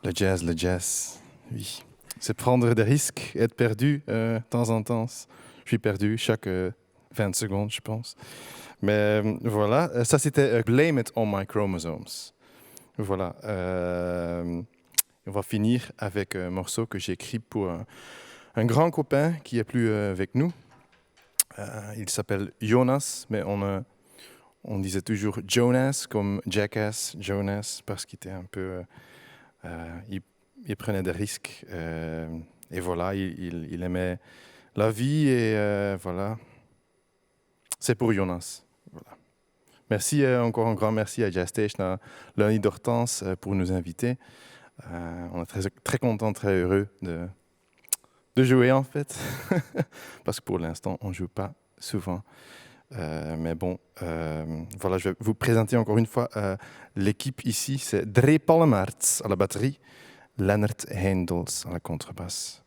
le jazz, oui. C'est prendre des risques, être perdu de temps en temps. Je suis perdu chaque 20 secondes, je pense. Mais voilà, ça c'était Blame It on My Chromosomes. Voilà. On va finir avec un morceau que j'ai écrit pour un grand copain qui n'est plus avec nous. Il s'appelle Jonas, mais on disait toujours Jonas comme Jackass, Jonas, parce qu'il était un peu... il prenait des risques. Et voilà, il aimait la vie et voilà. C'est pour Jonas. Voilà. Merci encore un grand merci à Jazz Station, à Leonie d'Hortense pour nous inviter. On est très, très contents, très heureux de jouer en fait. Parce que pour l'instant, on ne joue pas souvent. Mais bon, voilà, je vais vous présenter encore une fois l'équipe ici. C'est Dre Palmaerts à la batterie, Lennart Heindels à la contrebasse.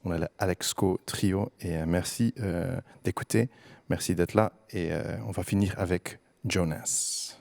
On a le Alex Co trio et merci d'écouter, merci d'être là et on va finir avec Jonas.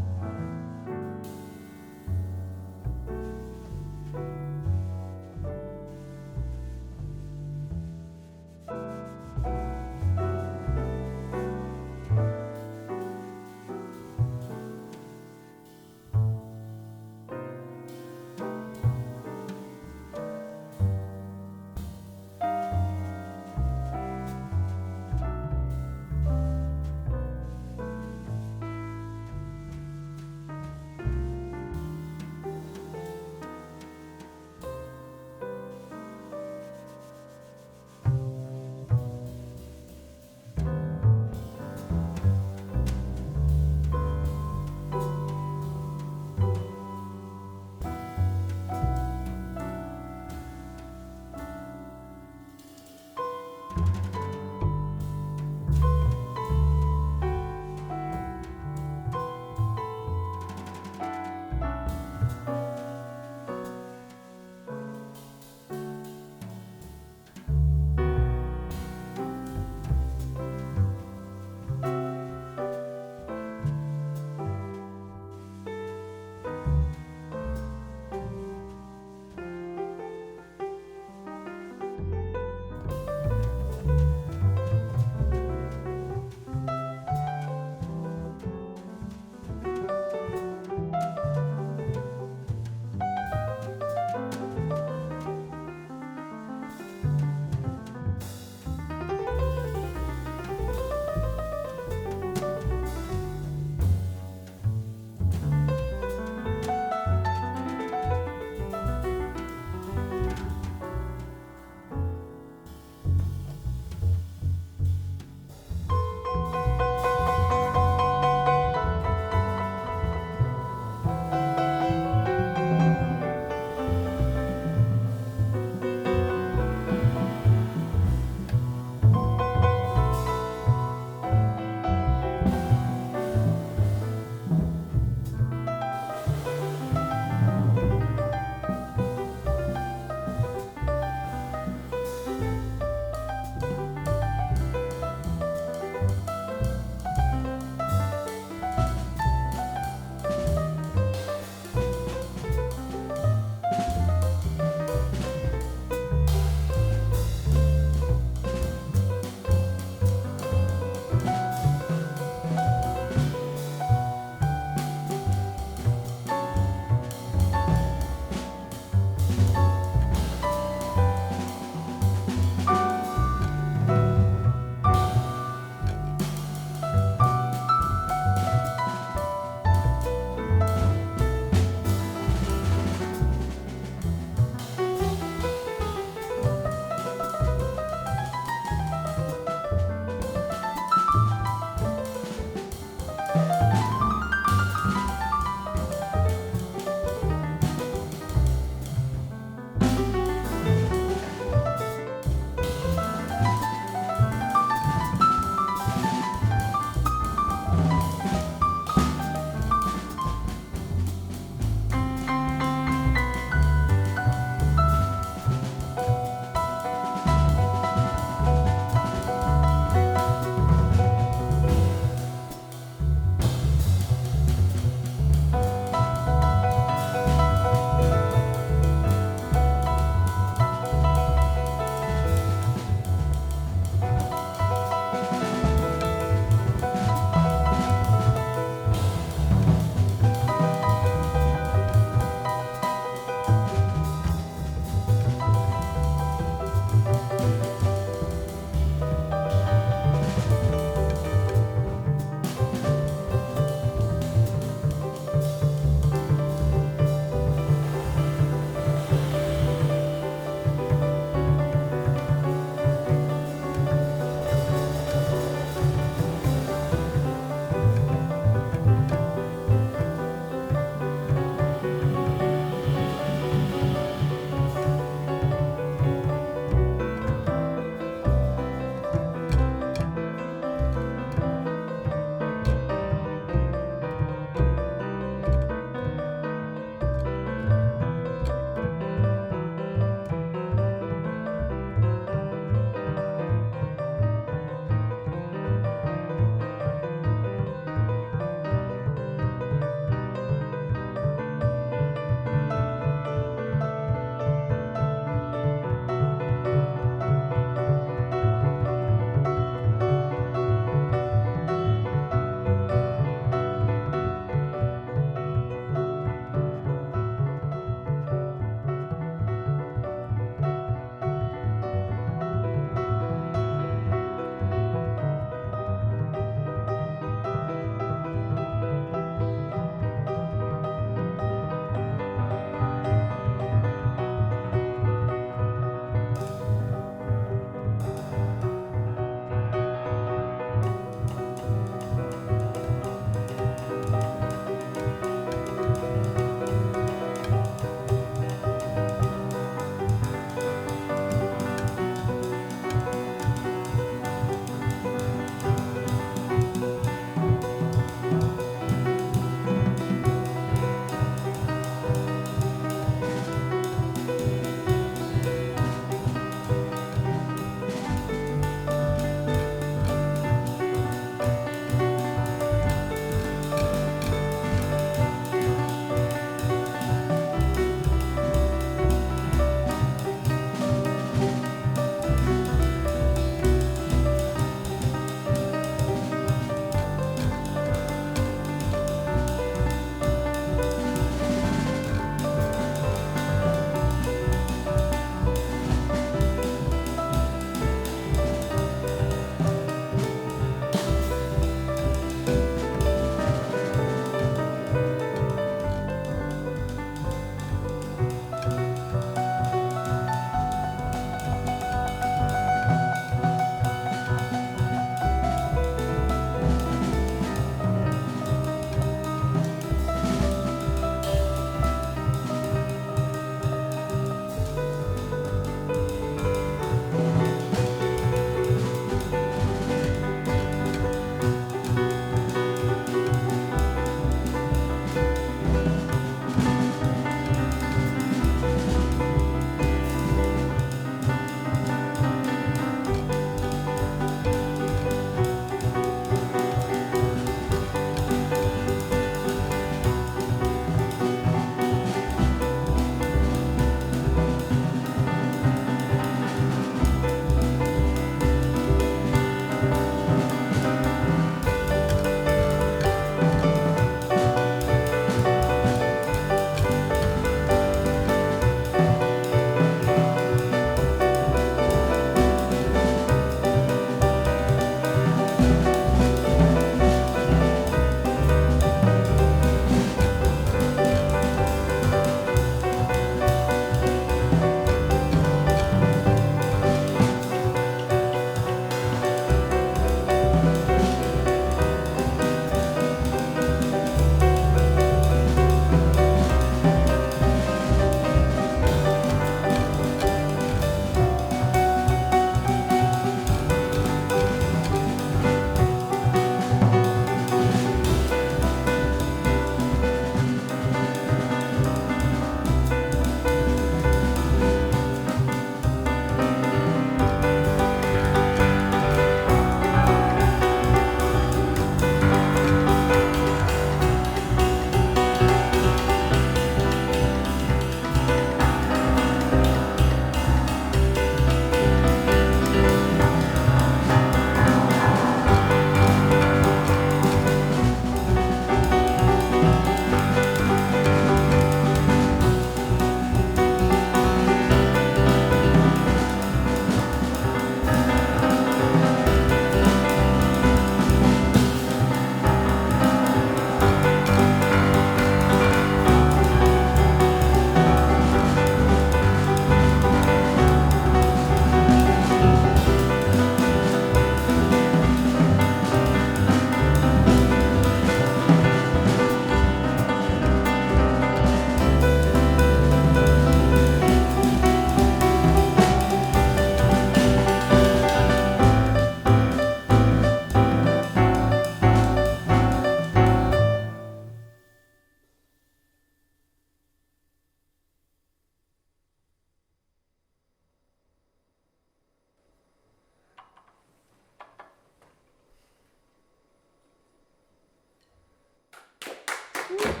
Merci.